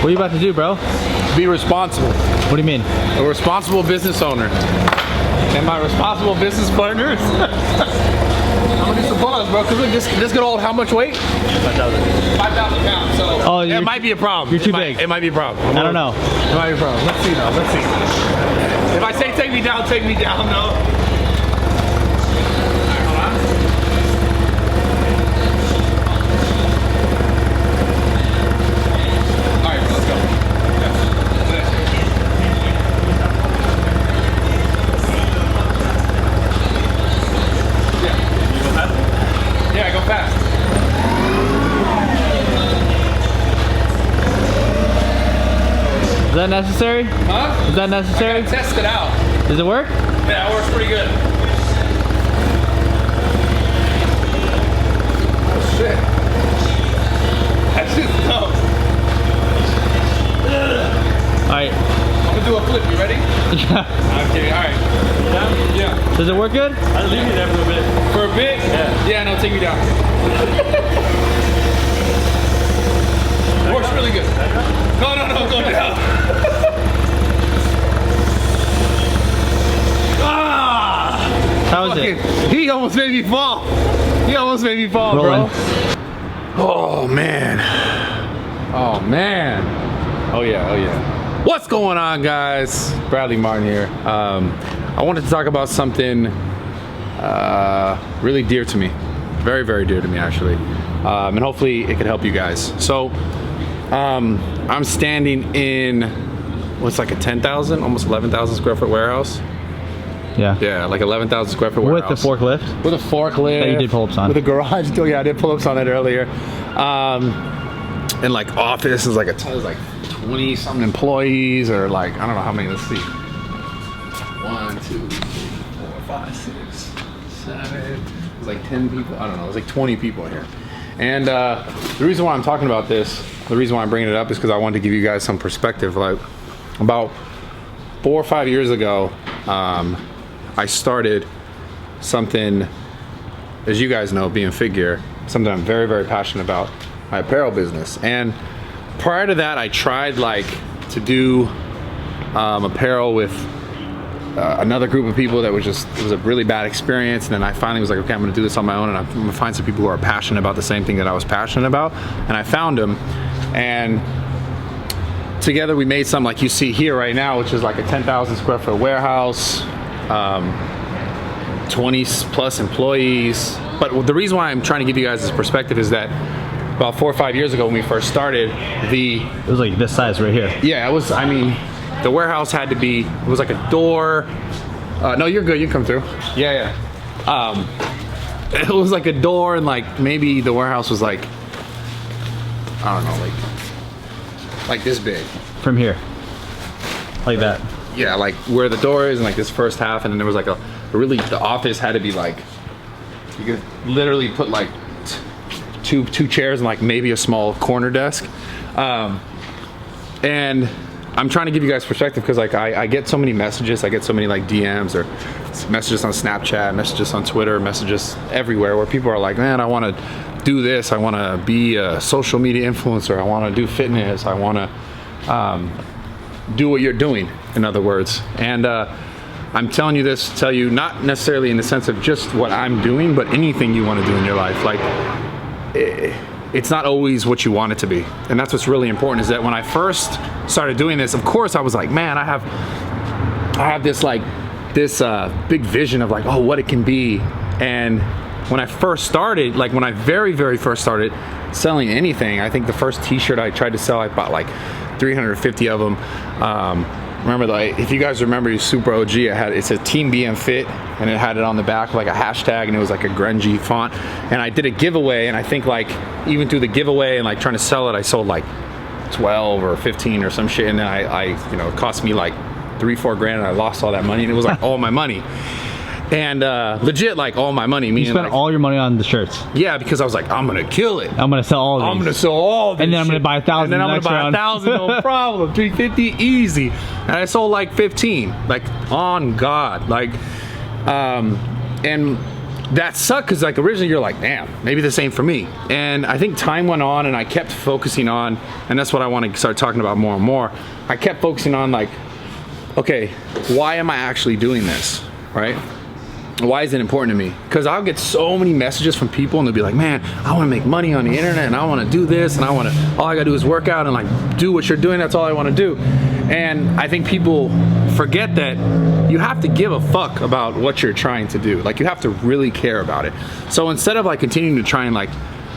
What are you about to do, bro? Be responsible. What do you mean? A responsible business owner. And my responsible business partners. I'm gonna do some pull-ups, bro. Cause look, this could hold how much weight? 5,000 pounds. So Oh, it might be a problem. You're too big. It might be a problem. I don't know. It might be a problem. Let's see though. Let's see. If I say take me down though. Is that necessary? Huh? Is that necessary? Test it out. Does it work? Yeah, it works pretty good. Oh shit. That's just dope. Alright. I'm gonna do a flip, you ready? Yeah. I'm kidding, alright. Yeah? Yeah. Does it work good? I'll leave you there for a bit. For a bit? Yeah. Yeah, no, take me down. Works really good. No, go down. How is it? He almost made me fall. He almost made me fall, Rolling. bro. Oh, man. Oh, man. Oh, yeah, oh, yeah. What's going on, guys? Bradley Martyn here. I wanted to talk about something really dear to me. Very, very dear to me, actually. And hopefully it could help you guys. So, I'm standing in what's like a 10,000, almost 11,000 square foot warehouse. Yeah. Yeah, like 11,000 square foot warehouse. With the forklift? With a forklift. That you did pull-ups on. With a garage door. Yeah, I did pull-ups on it earlier. And like office is like a ton, there's like 20 something employees, or like, I don't know how many, let's see. 1, 2, 3, 4, 5, 6, 7. It's like 10 people. I don't know. There's like 20 people here. And the reason why I'm talking about this, the reason why I'm bringing it up is because I wanted to give you guys some perspective. Like about 4 or 5 years ago, I started something, as you guys know, BMFIT gear, something I'm very, very passionate about, my apparel business. And prior to that, I tried like to do apparel with another group of people that was just, it was a really bad experience. And then I finally was like, okay, I'm gonna do this on my own, and I'm gonna find some people who are passionate about the same thing that I was passionate about. And I found them, and together we made something like you see here right now, which is like a 10,000 square foot warehouse, 20 plus employees. But the reason why I'm trying to give you guys this perspective is that about 4 or 5 years ago when we first started, it was like this size right here. Yeah, it was, I mean, the warehouse had to be, it was like a door. No, you're good, you can come through. Yeah. It was like a door, and like maybe the warehouse was like, I don't know, like this big. From here. Like that. Yeah, like where the door is, and like this first half, and then there was like a really, the office had to be like, you could literally put like two chairs and like maybe a small corner desk. And I'm trying to give you guys perspective because like I get so many messages, I get so many like DMs or messages on Snapchat, messages on Twitter, messages everywhere where people are like, man, I want to do this, I want to be a social media influencer, I want to do fitness, I want to do what you're doing, in other words. And I'm telling you this to tell you, not necessarily in the sense of just what I'm doing, but anything you want to do in your life. Like, it's not always what you want it to be. And that's what's really important, is that when I first started doing this, of course I was like, man, I have this like, this big vision of like, oh, what it can be. And when I first started, like when I very, very first started selling anything, I think the first t-shirt I tried to sell, I bought like 350 of them. Remember, like, if you guys remember, you super OG, it's a Team BMFIT, and it had it on the back like a hashtag, and it was like a grungy font. And I did a giveaway, and I think like even through the giveaway and like trying to sell it, I sold like 12 or 15 or some shit, and then I you know, it cost me like 3-4 grand, and I lost all that money, and it was like all my money. And legit, like all my money. You spent like, all your money on the shirts. Yeah, because I was like, I'm gonna kill it. I'm gonna sell all of these. I'm gonna sell all this. And then I'm gonna buy 1,000. And then I'm gonna buy 1,000, no problem. 350, easy. And I sold like 15, like on God, like, and that sucked because like originally you're like, damn, maybe this ain't for me. And I think time went on and I kept focusing on, and that's what I want to start talking about more and more. I kept focusing on like, okay, why am I actually doing this, right? Why is it important to me? Because I'll get so many messages from people and they'll be like, man, I want to make money on the internet and I want to do this and all I gotta do is work out and like do what you're doing. That's all I want to do. And I think people forget that you have to give a fuck about what you're trying to do. Like you have to really care about it. So instead of like continuing to try and like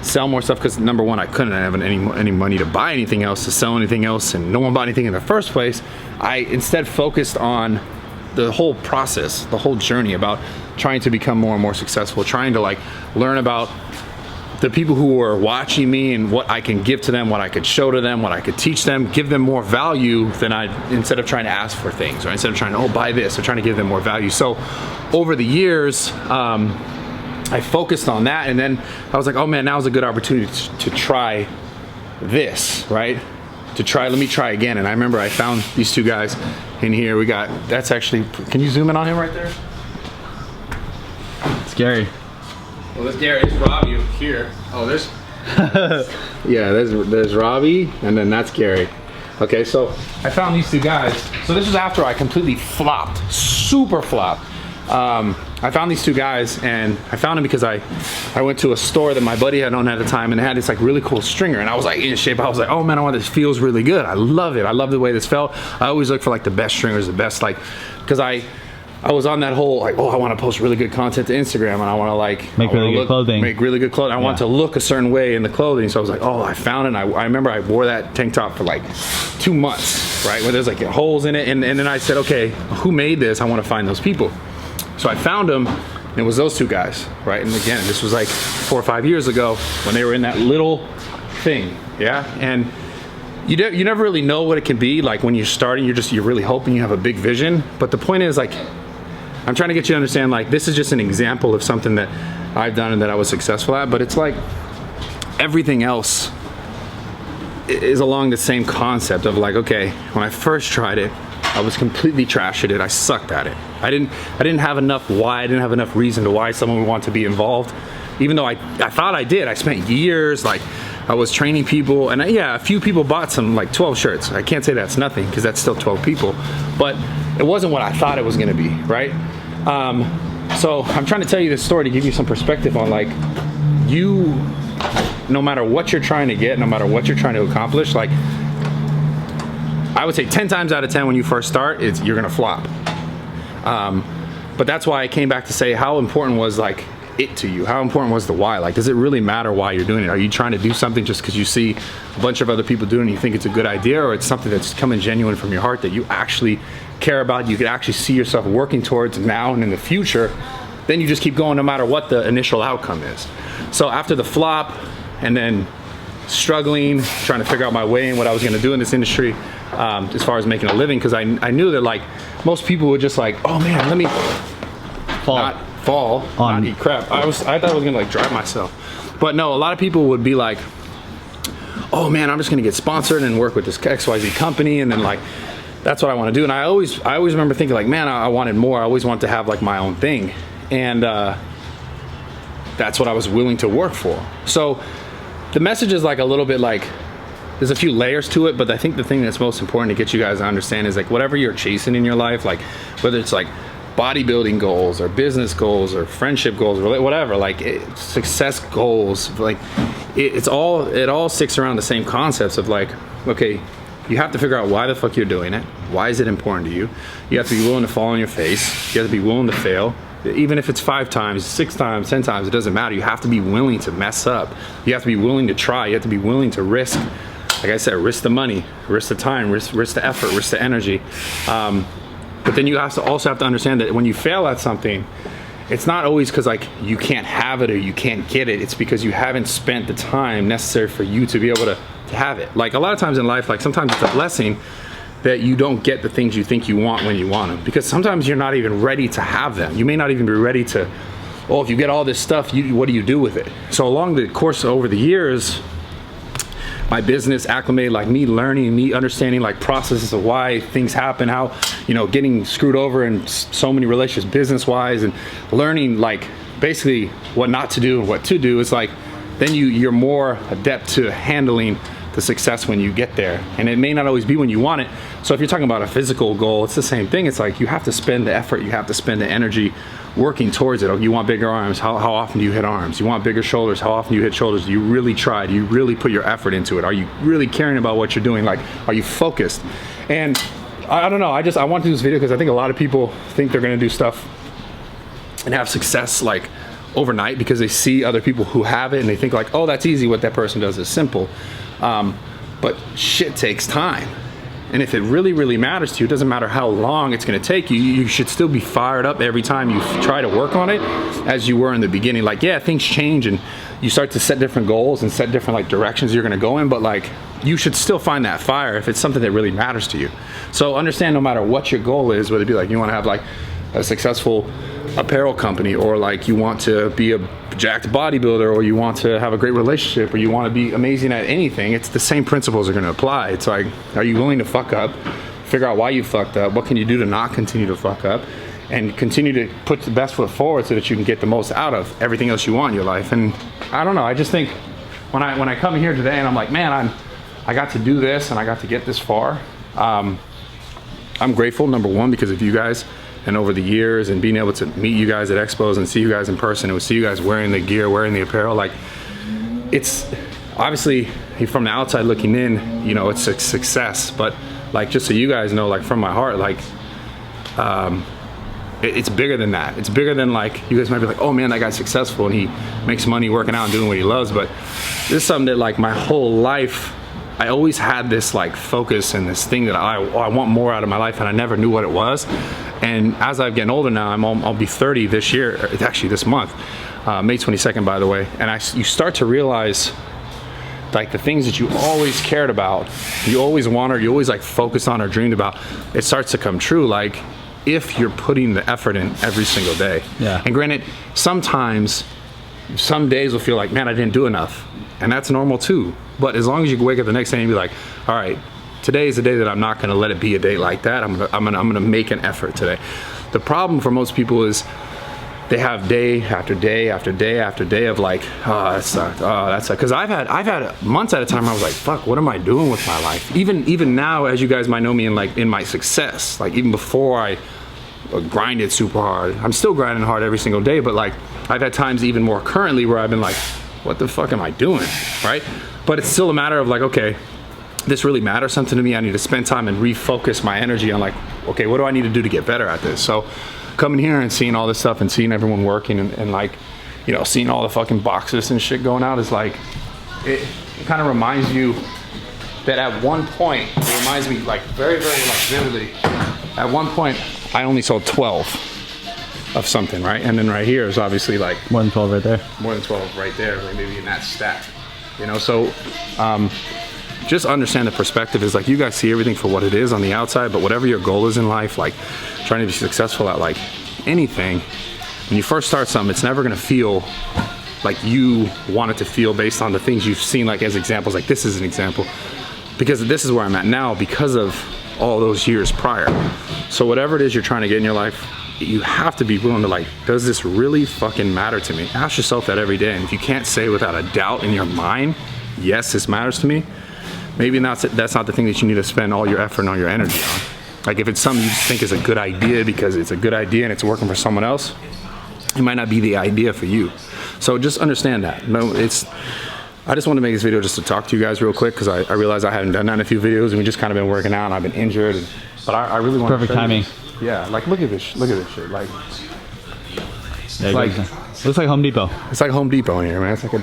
sell more stuff, because number one, I couldn't have any money to buy anything else, to sell anything else, and no one bought anything in the first place, I instead focused on the whole process, the whole journey about trying to become more and more successful, trying to like learn about the people who are watching me and what I can give to them, what I could show to them, what I could teach them, give them more value than instead of trying to ask for things, or instead of trying to, oh, buy this, or trying to give them more value. So over the years, I focused on that, and then I was like, oh man, now's a good opportunity to try this, right? Let me try again. And I remember I found these two guys in here. That's actually, can you zoom in on him right there? It's Gary. Well, there's Gary, there's Robbie over here. Oh, there's, yeah, there's Robbie, and then that's Gary. Okay, so I found these two guys. So this was after I completely flopped, super flopped. I found these two guys, and I found them because I went to a store that my buddy had owned at the time, and it had this like really cool stringer, and I was like in shape. I was like, oh man, this feels really good. I love it. I love the way this felt. I always look for like the best stringers, the best, like, because I was on that whole like, oh, I want to post really good content to Instagram, and I want to like make really good clothing. Make really good clothing. I want to look a certain way in the clothing. So I was like, oh, I found it. And I remember I wore that tank top for like 2 months, right? Where there's like holes in it, and then I said, okay, who made this? I want to find those people. So I found them, and it was those two guys, right? And again, this was like 4 or 5 years ago when they were in that little thing, yeah? And you never really know what it can be. Like when you're starting, you're really hoping you have a big vision. But the point is, like, I'm trying to get you to understand, like, this is just an example of something that I've done and that I was successful at, but it's like everything else is along the same concept of like, okay, when I first tried it, I was completely trash at it. I sucked at it. I didn't have enough why. I didn't have enough reason to why someone would want to be involved. Even though I thought I did. I spent years, like, I was training people, and yeah, a few people bought some, like 12 shirts. I can't say that's nothing, because that's still 12 people, but it wasn't what I thought it was gonna be, right? So I'm trying to tell you this story to give you some perspective on like, no matter what you're trying to get, no matter what you're trying to accomplish, like, I would say 10 times out of 10 when you first start, you're gonna flop. But that's why I came back to say how important was like it to you? How important was the why? Like, does it really matter why you're doing it? Are you trying to do something just because you see a bunch of other people doing it and you think it's a good idea, or it's something that's coming genuine from your heart that you actually care about, you could actually see yourself working towards now and in the future? Then you just keep going no matter what the initial outcome is. So after the flop and then struggling, trying to figure out my way and what I was gonna do in this industry, as far as making a living, because I knew that like most people would just like, oh man, let me not eat crap. I thought I was gonna like drive myself, but no, a lot of people would be like, oh man, I'm just gonna get sponsored and work with this XYZ company, and then like that's what I want to do. And I always remember thinking like, man, I wanted more. I always wanted to have like my own thing, and that's what I was willing to work for. So the message is like a little bit like, there's a few layers to it, but I think the thing that's most important to get you guys to understand is like whatever you're chasing in your life, like whether it's like bodybuilding goals or business goals or friendship goals or whatever, like success goals, like it all sticks around the same concepts of like, okay, you have to figure out why the fuck you're doing it. Why is it important to you? You have to be willing to fall on your face. You have to be willing to fail. Even if it's 5 times, 6 times, 10 times, it doesn't matter. You have to be willing to mess up. You have to be willing to try. You have to be willing to risk. Like I said, risk the money, risk the time, risk the effort, risk the energy. But then you also have to understand that when you fail at something, it's not always because like you can't have it or you can't get it. It's because you haven't spent the time necessary for you to be able to have it. Like a lot of times in life, like sometimes it's a blessing that you don't get the things you think you want when you want them, because sometimes you're not even ready to have them. You may not even be ready to, well, if you get all this stuff, what do you do with it? So along the course over the years, my business acclimated, like me learning, me understanding like processes of why things happen, how, you know, getting screwed over in so many relationships business wise, and learning like basically what not to do and what to do, it's like then you're more adept to handling the success when you get there. And it may not always be when you want it. So if you're talking about a physical goal, it's the same thing. It's like you have to spend the effort, you have to spend the energy working towards it. Oh, you want bigger arms, how often do you hit arms? You want bigger shoulders, how often do you hit shoulders? Do you really try? Do you really put your effort into it? Are you really caring about what you're doing? Like, are you focused? And I don't know, I want to do this video because I think a lot of people think they're gonna do stuff and have success like overnight because they see other people who have it and they think like, oh, that's easy, what that person does is simple. But shit takes time. And if it really, really matters to you, it doesn't matter how long it's gonna take you, you should still be fired up every time you try to work on it as you were in the beginning. Like, yeah, things change and you start to set different goals and set different like directions you're gonna go in, but like, you should still find that fire if it's something that really matters to you. So understand no matter what your goal is, whether it be like you wanna have like a successful apparel company, or like you want to be a jacked bodybuilder, or you want to have a great relationship, or you want to be amazing at anything, it's the same principles are going to apply. It's like, are you willing to fuck up, figure out why you fucked up, what can you do to not continue to fuck up, and continue to put the best foot forward so that you can get the most out of everything else you want in your life. And I don't know, I just think when I come here today and I'm like, man, I got to do this and I got to get this far, I'm grateful, number one, because of you guys. And over the years and being able to meet you guys at expos and see you guys in person and see you guys wearing the gear, wearing the apparel, like, it's obviously from the outside looking in, you know, it's a success, but like, just so you guys know, like from my heart, like, it's bigger than that. It's bigger than like, you guys might be like, oh man, that guy's successful and he makes money working out and doing what he loves. But this is something that like my whole life, I always had this like focus and this thing that I want more out of my life, and I never knew what it was. And as I've getting older now, I'll be 30 this year, actually this month, May 22nd, by the way. And you start to realize like the things that you always cared about, you always wanted, you always like focused on or dreamed about, it starts to come true. Like if you're putting the effort in every single day. Yeah. And granted, sometimes, some days will feel like, man, I didn't do enough. And that's normal too. But as long as you wake up the next day and be like, all right, today is the day that I'm not gonna let it be a day like that. I'm gonna make an effort today. The problem for most people is they have day after day after day after day of like, oh, that sucked, oh, that sucked. Cause I've had months at a time I was like, fuck, what am I doing with my life? Even now, as you guys might know me in my success, like even before I grinded super hard, I'm still grinding hard every single day, but like I've had times even more currently where I've been like, what the fuck am I doing, right? But it's still a matter of like, okay, this really matters something to me. I need to spend time and refocus my energy on like, okay, what do I need to do to get better at this? So coming here and seeing all this stuff and seeing everyone working and like, you know, seeing all the fucking boxes and shit going out is like, it kind of reminds you that at one point, it reminds me like very, very like vividly, at one point I only sold 12 of something, right? And then right here is obviously like More than 12 right there. more than 12 right there, like maybe in that stack, you know? So just understand the perspective is like, you guys see everything for what it is on the outside, but whatever your goal is in life, like trying to be successful at like anything, when you first start something, it's never gonna feel like you want it to feel based on the things you've seen like as examples. Like this is an example, because this is where I'm at now because of all those years prior. So whatever it is you're trying to get in your life, you have to be willing to like, does this really fucking matter to me? Ask yourself that every day. And if you can't say without a doubt in your mind, yes, this matters to me, maybe that's not the thing that you need to spend all your effort and all your energy on. Like if it's something you just think is a good idea because it's a good idea and it's working for someone else, it might not be the idea for you. So just understand that. No, I just want to make this video just to talk to you guys real quick because I realize I haven't done that in a few videos and we just kind of been working out and I've been injured. But I really want Perfect timing. Yeah, like look at this shit. Like, Yeah, like looks like Home Depot. it's like Home Depot in here, man. It's like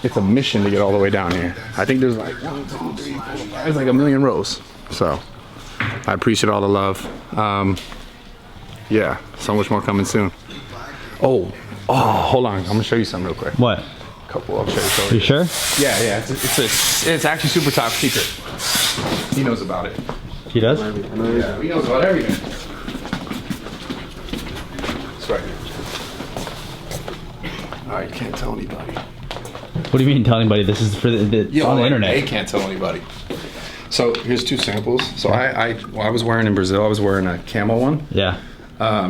it's a mission to get all the way down here. I think there's like 1, 2, 3, 4, 5. There's like a million rows. So I appreciate all the love. Yeah, so much more coming soon. Oh, hold on. I'm gonna show you something real quick. What? I'll show you. You sure? Yeah. It's actually super top secret. He knows about it. He does? Yeah, he knows about everything. It's right here. All right, you can't tell anybody. What do you mean tell anybody? This is for on the internet. They can't tell anybody. So here's 2 samples. So I was wearing in Brazil, I was wearing a camel one. Yeah.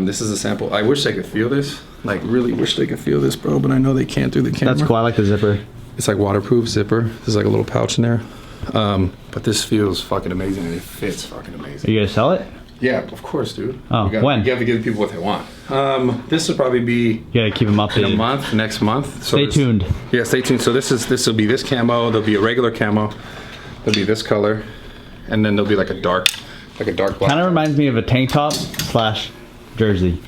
This is a sample. I wish they could feel this. Like, really wish they could feel this, bro, but I know they can't through the camera. That's cool. I like the zipper. It's like waterproof zipper. There's like a little pouch in there. But this feels fucking amazing and it fits fucking amazing. Are you gonna sell it? Yeah, of course, dude. Oh, when? You have to give people what they want. This will probably be You gotta keep them updated. in a month, next month. So Stay tuned. Yeah, stay tuned. So this will be this camo. There'll be a regular camo. There'll be this color, and then there'll be like a dark black. Kind of reminds me of a tank top / jersey.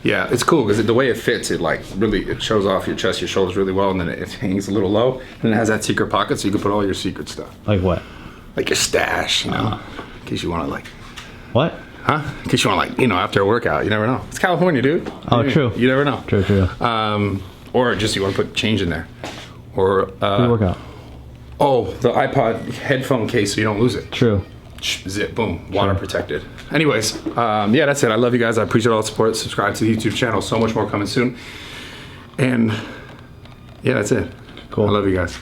Yeah, it's cool because the way it fits, it like really it shows off your chest, your shoulders really well, and then it hangs a little low, and it has that secret pocket, so you can put all your secret stuff, Like what? like your stash, you know, in case you want to like. What? Huh? In case you want to, like, you know, after a workout, you never know. It's California, dude. Oh, true. You never know. True. Or just you want to put change in there. Or Pre-workout. oh, the iPod headphone case so you don't lose it. True. Zip, boom, water protected. Anyways, yeah, that's it. I love you guys. I appreciate all the support. Subscribe to the YouTube channel. So much more coming soon. And yeah, that's it. Cool. I love you guys.